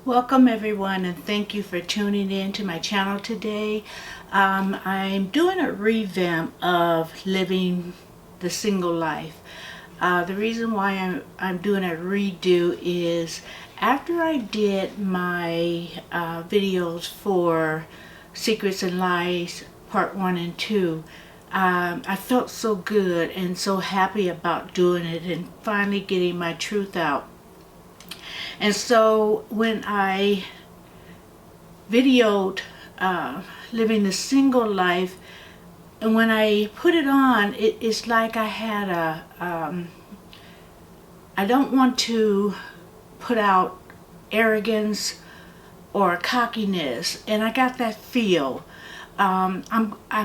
Welcome everyone, and thank you for tuning in to my channel today. I'm doing a revamp of living the single life. The reason why I'm doing a redo is after I did my videos for Secrets and Lies part 1 and 2, I felt so good and so happy about doing it and finally getting my truth out. And so when I videoed living the single life, and when I put it on, it's like I had I don't want to put out arrogance or cockiness, and I got that feel. I'm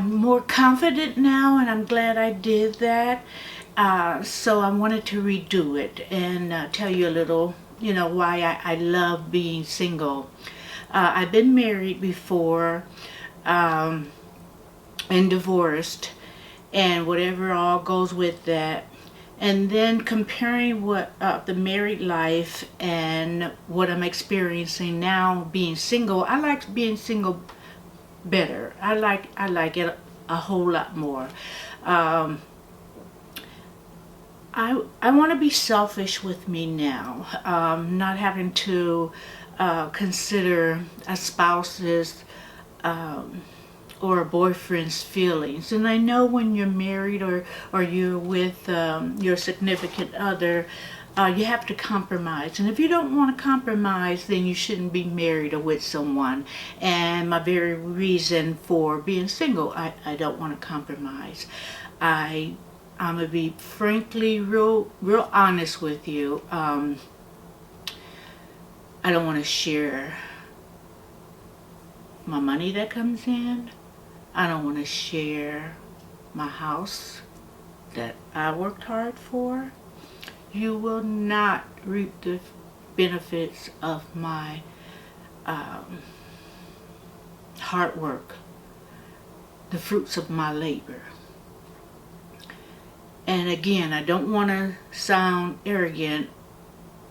more confident now, and I'm glad I did that. So I wanted to redo it and tell you a little, why I love being single. I've been married before and divorced and whatever all goes with that. And then comparing what the married life and what I'm experiencing now being single, I like being single better. I like it a whole lot more. I want to be selfish with me now, not having to consider a spouse's or a boyfriend's feelings. And I know when you're married or you're with your significant other, you have to compromise. And if you don't want to compromise, then you shouldn't be married or with someone. And my very reason for being single, I don't want to compromise. I'm going to be frankly real honest with you. I don't want to share my money that comes in. I don't want to share my house that I worked hard for. You will not reap the benefits of my hard work, the fruits of my labor. And again, I don't want to sound arrogant,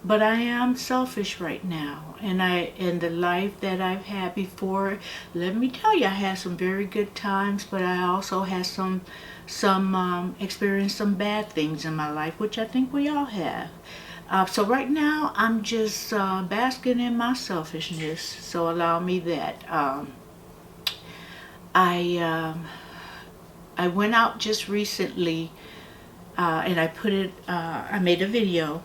but I am selfish right now. And the life that I've had before, let me tell you, I had some very good times, but I also had some experienced some bad things in my life, which I think we all have. So right now, I'm just basking in my selfishness. So allow me that. I went out just recently. And I made a video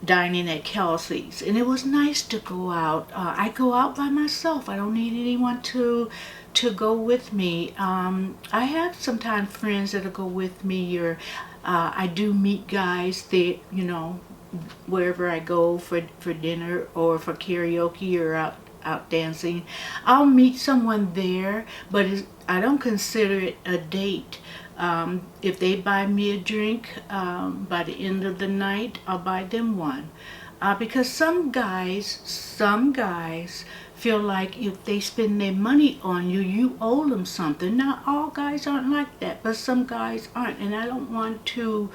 dining at Kelsey's, and it was nice to go out. I go out by myself. I don't need anyone to go with me. I have sometimes friends that'll go with me, or I do meet guys that, wherever I go for dinner or for karaoke or out dancing, I'll meet someone there, but I don't consider it a date. If they buy me a drink, by the end of the night, I'll buy them one. Because some guys feel like if they spend their money on you, you owe them something. Not all guys aren't like that, but some guys aren't. And I don't want to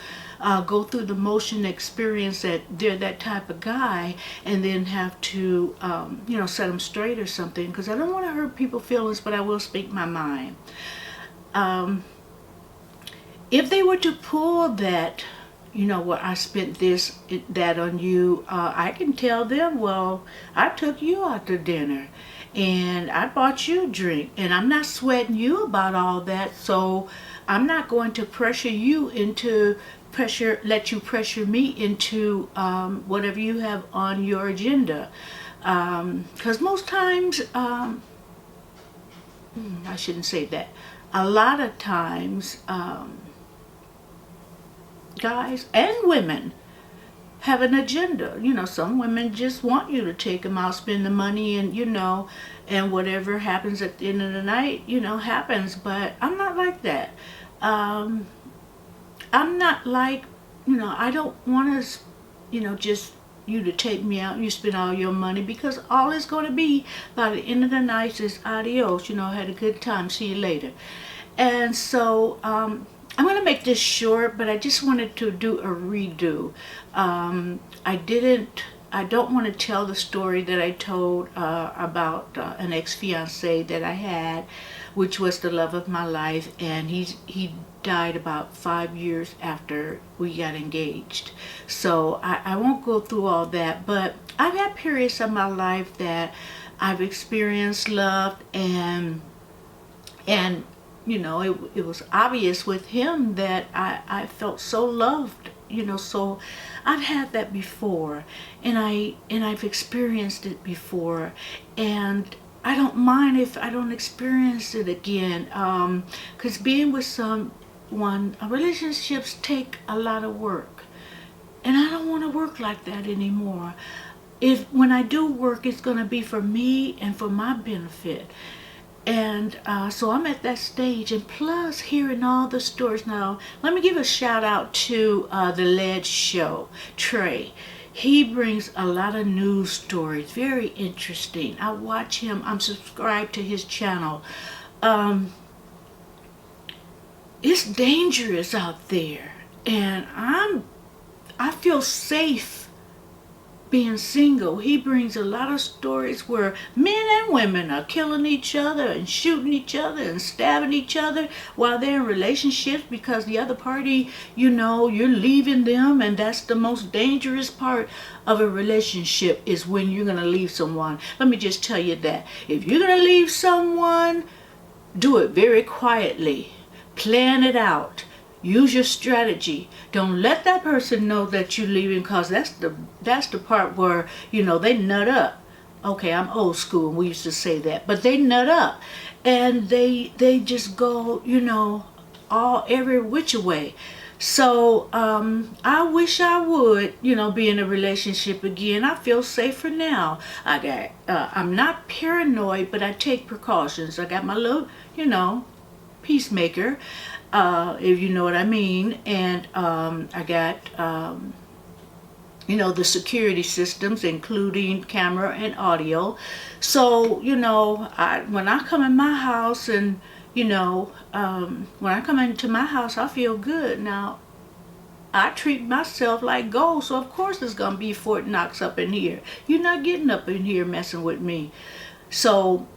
go through the motion experience that they're that type of guy and then have to, set them straight or something. Because I don't want to hurt people's feelings, but I will speak my mind. If they were to pull that, what I spent that on you, I can tell them, well, I took you out to dinner and I bought you a drink, and I'm not sweating you about all that, so I'm not going to let you pressure me into whatever you have on your agenda. Because most times, I shouldn't say that, a lot of times, guys and women have an agenda. Some women just want you to take them out, spend the money, and and whatever happens at the end of the night, happens. But I'm not like that. I'm not like, I don't want to, just you to take me out and you spend all your money, because all it's going to be by the end of the night is adios, had a good time, see you later. And so I'm going to make this short, but I just wanted to do a redo. I didn't I don't want to tell the story that I told about an ex-fiance that I had, which was the love of my life, and he died about 5 years after we got engaged. So I won't go through all that, but I've had periods of my life that I've experienced love, and you know, it was obvious with him that I felt so loved, you know. So I've had that before, and I've experienced it before, and I don't mind if I don't experience it again, because being with someone, relationships take a lot of work, and I don't want to work like that anymore. If when I do work, it's going to be for me and for my benefit. And so I'm at that stage, and plus hearing all the stories. Now, let me give a shout out to the Led Show, Trey. He brings a lot of news stories, very interesting. I watch him, I'm subscribed to his channel. It's dangerous out there, and I feel safe being single. He brings a lot of stories where men and women are killing each other and shooting each other and stabbing each other while they're in relationships because the other party, you know, you're leaving them, and that's the most dangerous part of a relationship, is when you're going to leave someone. Let me just tell you that. If you're going to leave someone, do it very quietly. Plan it out. Use your strategy. Don't let that person know that you're leaving, because that's the part where, you know, they nut up. Okay, I'm old school, and we used to say that, but they nut up, and they just go, you know, every which way. So I wish I would, you know, be in a relationship again. I feel safer now. I'm not paranoid, but I take precautions. I got my little, you know, peacemaker, if you know what I mean, and I got you know, the security systems, including camera and audio. So, you know, when I come in my house, and you know, when I come into my house, I feel good. Now, I treat myself like gold, so of course there's gonna be Fort Knox up in here. You're not getting up in here messing with me. So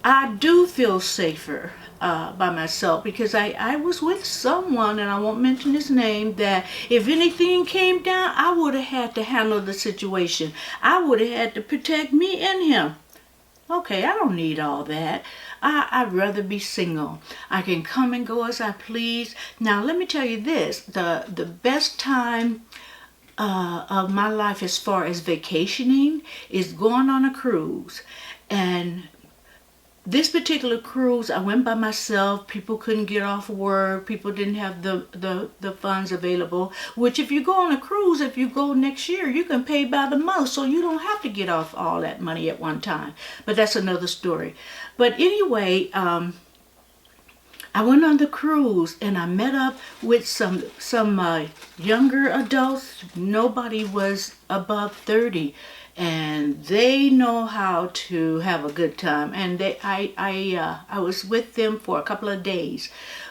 I do feel safer by myself, because I was with someone, and I won't mention his name, that if anything came down, I would have had to handle the situation. I would have had to protect me and him. Okay, I don't need all that. I'd rather be single. I can come and go as I please. Now, let me tell you this. The best time of my life as far as vacationing is going on a cruise. And this particular cruise, I went by myself. People couldn't get off work. People didn't have the funds available. Which, if you go on a cruise, if you go next year, you can pay by the month, so you don't have to get off all that money at one time. But that's another story. But anyway, I went on the cruise, and I met up with some younger adults. Nobody was above 30. And they know how to have a good time. And I was with them for a couple of days,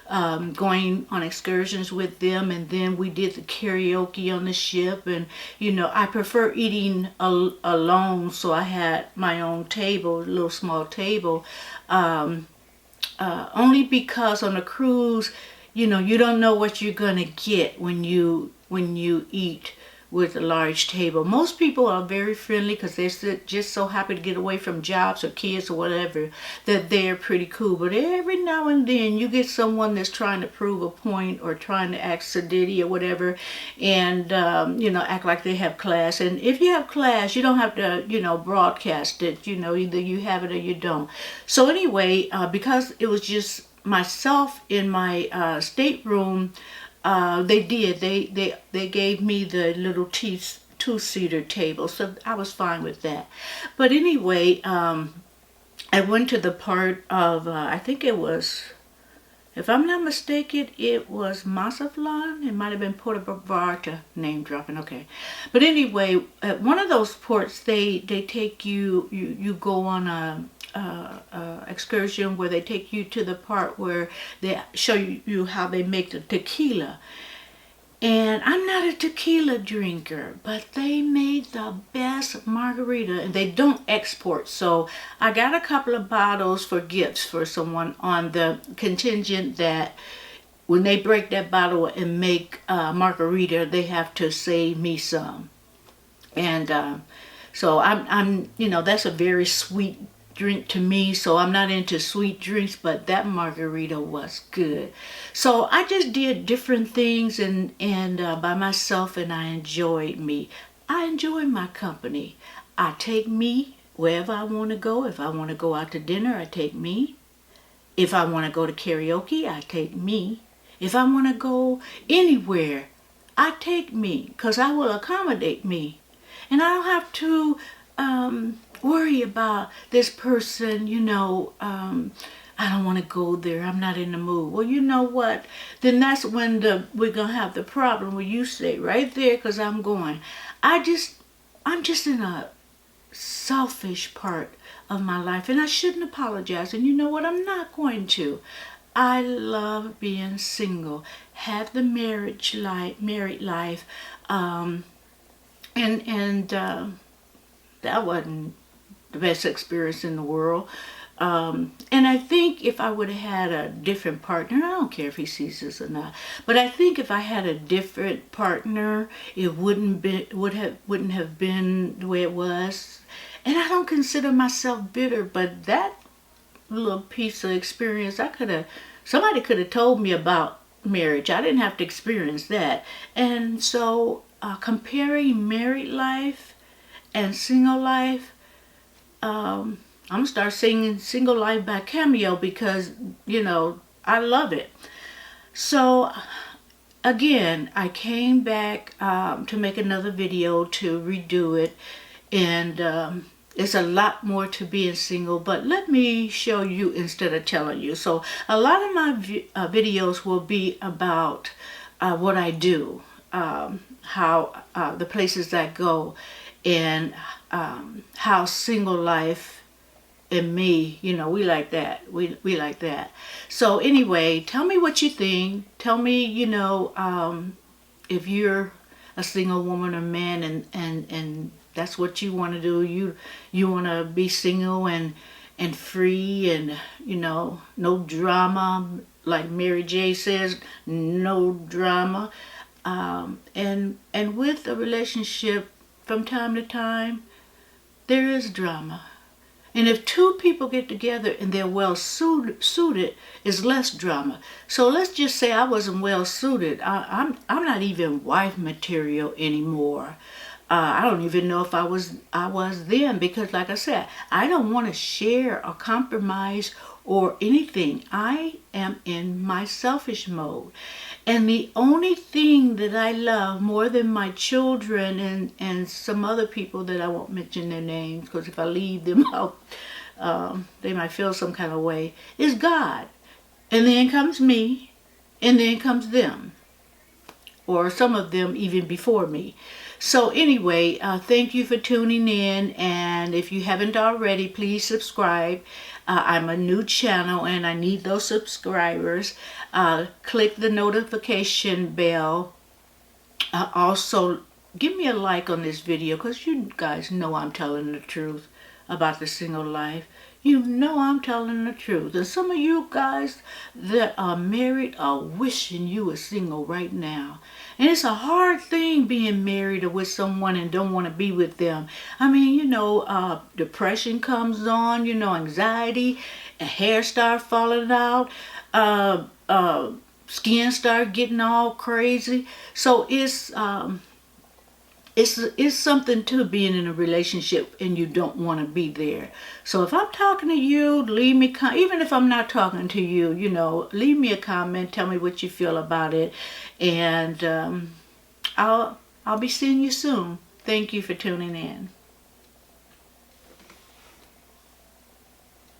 going on excursions with them, and then we did the karaoke on the ship. And you know, I prefer eating alone, so I had my own table, a little small table, only because on a cruise, you know, you don't know what you're gonna get when you eat with a large table. Most people are very friendly because they're just so happy to get away from jobs or kids or whatever, that they're pretty cool. But every now and then you get someone that's trying to prove a point, or trying to act sedity or whatever, and you know, act like they have class. And if you have class, you don't have to, you know, broadcast it. You know, either you have it or you don't. So anyway, because it was just myself in my stateroom, they gave me the little two-seater table, so I was fine with that. But anyway, I went to the part of, I think it was, if I'm not mistaken, it was Mazatlan. It might have been Puerto Vallarta, name dropping, okay. But anyway, at one of those ports, they take you go on a excursion where they take you to the part where they show you how they make the tequila. And I'm not a tequila drinker, but they made the best margarita, and they don't export. So I got a couple of bottles for gifts for someone on the contingent that when they break that bottle and make margarita, they have to save me some. And so I'm, that's a very sweet drink to me, so I'm not into sweet drinks, but that margarita was good. So I just did different things and by myself, and I enjoyed me. I enjoy my company. I take me wherever I want to go. If I want to go out to dinner, I take me. If I want to go to karaoke, I take me. If I want to go anywhere, I take me, because I will accommodate me. And I don't have to worry about this person, I don't want to go there. I'm not in the mood. Well, you know what? Then that's when we're going to have the problem where you stay right there because I'm going. I'm just in a selfish part of my life, and I shouldn't apologize. And you know what? I'm not going to. I love being single, have the married life, and that wasn't the best experience in the world. And I think if I would have had a different partner, I don't care if he sees this or not, but I think if I had a different partner, it wouldn't have been the way it was. And I don't consider myself bitter, but that little piece of experience, somebody could have told me about marriage. I didn't have to experience that. And so comparing married life and single life, I'm gonna start singing Single Life by Cameo because, I love it. So again, I came back to make another video to redo it, and it's a lot more to being single, but let me show you instead of telling you. So a lot of my videos will be about what I do, how the places I go, and how single life and me, we like that. We like that. So anyway, tell me what you think. Tell me, if you're a single woman or man, and that's what you want to do. You want to be single and free, and no drama, like Mary J says, no drama. And with a relationship, from time to time, there is drama. And if two people get together and they're well suited, it's less drama. So let's just say I wasn't well suited. I'm not even wife material anymore. I don't even know if I was then, because like I said, I don't want to share or compromise or anything. I am in my selfish mode. And the only thing that I love more than my children and some other people that I won't mention their names, because if I leave them out, they might feel some kind of way, is God. And then comes me, and then comes them, or some of them even before me. So anyway, thank you for tuning in, and if you haven't already, please subscribe. I'm a new channel and I need those subscribers. Click the notification bell. Also, give me a like on this video, because you guys know I'm telling the truth about the single life. You know I'm telling the truth. And some of you guys that are married are wishing you were single right now. And it's a hard thing being married or with someone and don't want to be with them. I mean, depression comes on, anxiety, and hair start falling out, skin start getting all crazy. So it's something to being in a relationship and you don't want to be there. So if I'm talking to you, leave me even if I'm not talking to you, leave me a comment, tell me what you feel about it, and I'll be seeing you soon. Thank you for tuning in.